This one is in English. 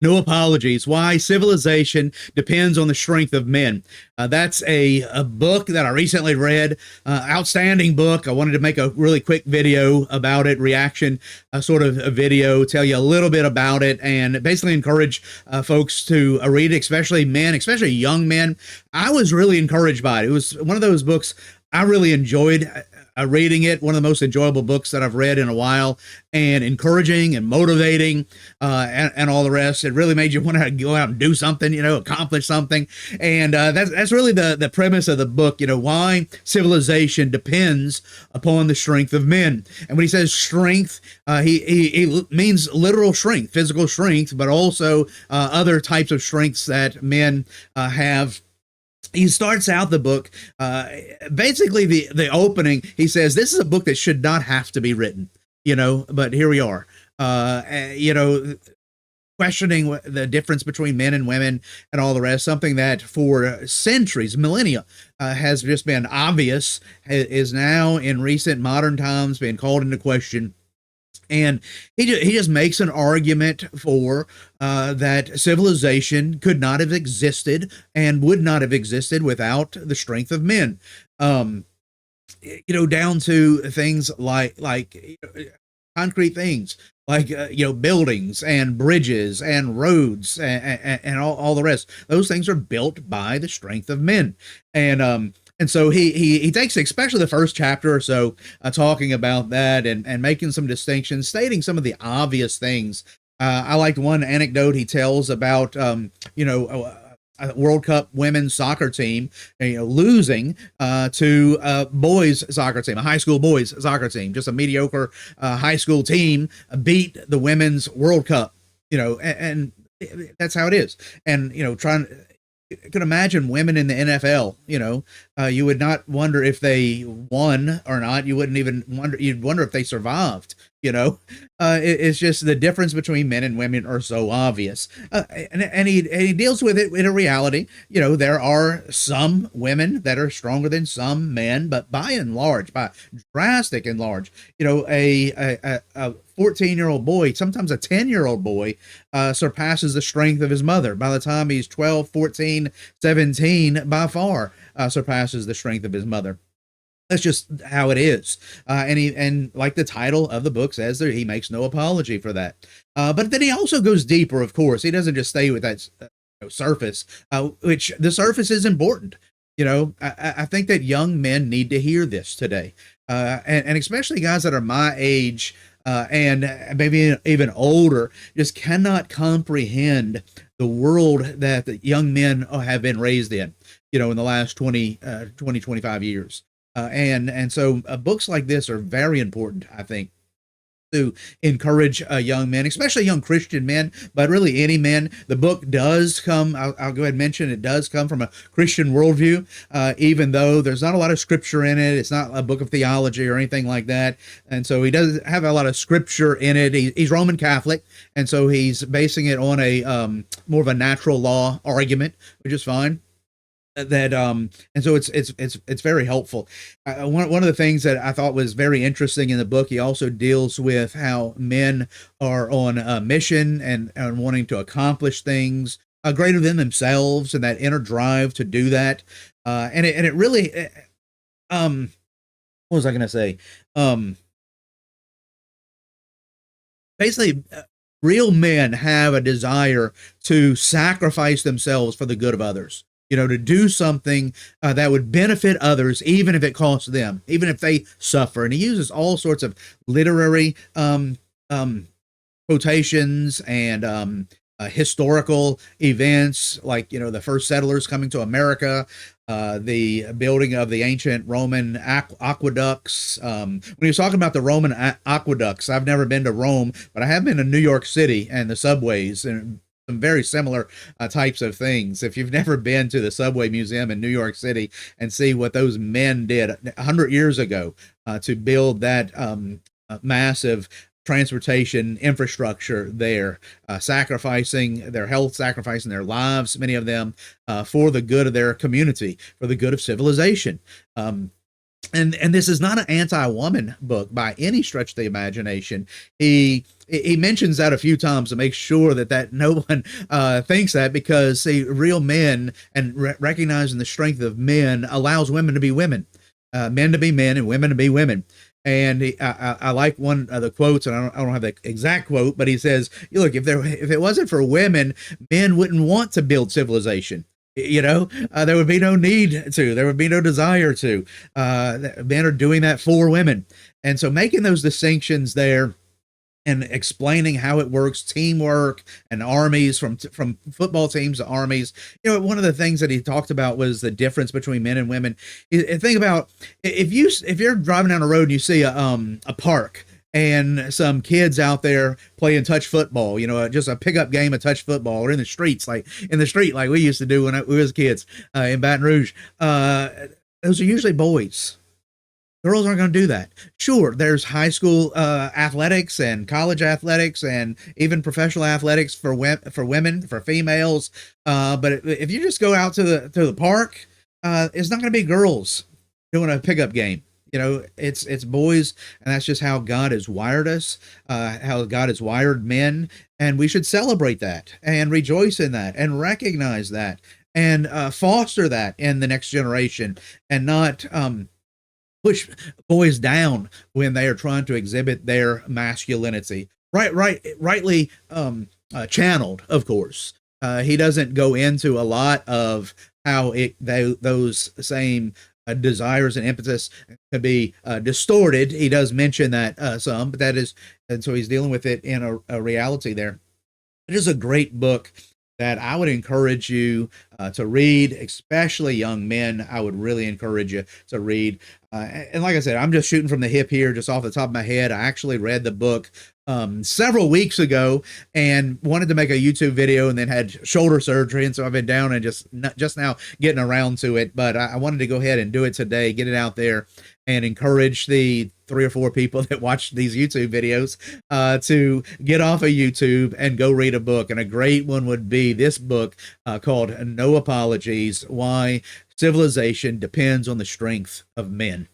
No Apologies, Why Civilization Depends on the Strength of Men. That's a book that I recently read. Outstanding book. I wanted to make a really quick video about it, reaction sort of a video, tell you a little bit about it, and basically encourage folks to read it, especially men, especially young men. I was really encouraged by it. It was one of those books I really enjoyed reading it. One of the most enjoyable books that I've read in a while, and encouraging and motivating, and all the rest. It really made you want to go out and do something, accomplish something. And that's really the premise of the book, why civilization depends upon the strength of men. And when he says strength, he means literal strength, physical strength, but also other types of strengths that men have. He starts out the book, basically the opening, he says, this is a book that should not have to be written, but here we are, questioning the difference between men and women and all the rest, something that for centuries, millennia, has just been obvious, is now in recent modern times being called into question. And he just makes an argument for that civilization could not have existed and would not have existed without the strength of men. Down to things like concrete things, like buildings and bridges and roads and all the rest. Those things are built by the strength of men. And so he takes, especially the first chapter or so, talking about that and making some distinctions, stating some of the obvious things. I liked one anecdote he tells about, a World Cup women's soccer team, losing to a boys soccer team, a high school boys soccer team, just a mediocre high school team beat the women's World Cup, and that's how it is. And, you can imagine women in the NFL, you would not wonder if they won or not. You wouldn't even wonder, you'd wonder if they survived, it's just the difference between men and women are so obvious. And he deals with it in a reality. There are some women that are stronger than some men, but by and large, by drastic and large, a 14-year-old boy, sometimes a 10-year-old boy, surpasses the strength of his mother. By the time he's 12, 14, 17, by far surpasses the strength of his mother. That's just how it is. And like the title of the book says, there, he makes no apology for that. But then he also goes deeper, of course. He doesn't just stay with that surface, which the surface is important. I think that young men need to hear this today. And especially guys that are my age, and maybe even older, just cannot comprehend the world that the young men have been raised in, in the last 25 years. And so books like this are very important, I think, to encourage young men, especially young Christian men, but really any men. The book does come, I'll go ahead and mention, it does come from a Christian worldview, even though there's not a lot of scripture in it. It's not a book of theology or anything like that. And so he doesn't have a lot of scripture in it. He's Roman Catholic, and so he's basing it on a more of a natural law argument, which is fine. And so it's very helpful. One of the things that I thought was very interesting in the book, he also deals with how men are on a mission and wanting to accomplish things greater than themselves, and that inner drive to do that. And it really, what was I going to say? Basically, real men have a desire to sacrifice themselves for the good of others. To do something that would benefit others, even if it costs them, even if they suffer. And he uses all sorts of literary quotations and historical events, like, the first settlers coming to America, the building of the ancient Roman aqueducts. When he was talking about the Roman aqueducts, I've never been to Rome, but I have been to New York City and the subways, and some very similar types of things. If you've never been to the Subway Museum in New York City and see what those men did 100 years ago to build that massive transportation infrastructure there, sacrificing their health, sacrificing their lives, many of them, for the good of their community, for the good of civilization. And this is not an anti-woman book by any stretch of the imagination. He he mentions that a few times to make sure that no one thinks that, because see, real men and recognizing the strength of men allows women to be women, men to be men, and women to be women. And I like one of the quotes, and I don't have the exact quote, but he says, "Look, if it wasn't for women, men wouldn't want to build civilization. There would be no need to, there would be no desire to. Men are doing that for women." And so making those distinctions there and explaining how it works, teamwork and armies, from football teams to armies. One of the things that he talked about was the difference between men and women. Think about, if you're driving down the road and you see a park and some kids out there playing touch football, just a pickup game of touch football, or in the streets, like we used to do when we was kids in Baton Rouge. Those are usually boys. Girls aren't going to do that. Sure, there's high school athletics and college athletics and even professional athletics for women, for females. But if you just go out to the park, it's not going to be girls doing a pickup game. It's boys, and that's just how God has wired us, how God has wired men, and we should celebrate that and rejoice in that and recognize that and foster that in the next generation, and not push boys down when they are trying to exhibit their masculinity. Rightly channeled, of course. He doesn't go into a lot of how those same desires and impetus can be distorted. He does mention that some, but and so he's dealing with it in a reality there. It is a great book that I would encourage you to read, especially young men. I would really encourage you to read. And like I said, I'm just shooting from the hip here, just off the top of my head. I actually read the book several weeks ago and wanted to make a YouTube video, and then had shoulder surgery. And so I've been down and just now getting around to it. But I wanted to go ahead and do it today, get it out there, and encourage the 3 or 4 people that watch these YouTube videos to get off of YouTube and go read a book. And a great one would be this book called No Apologies: Why Civilization Depends on the Strength of Men.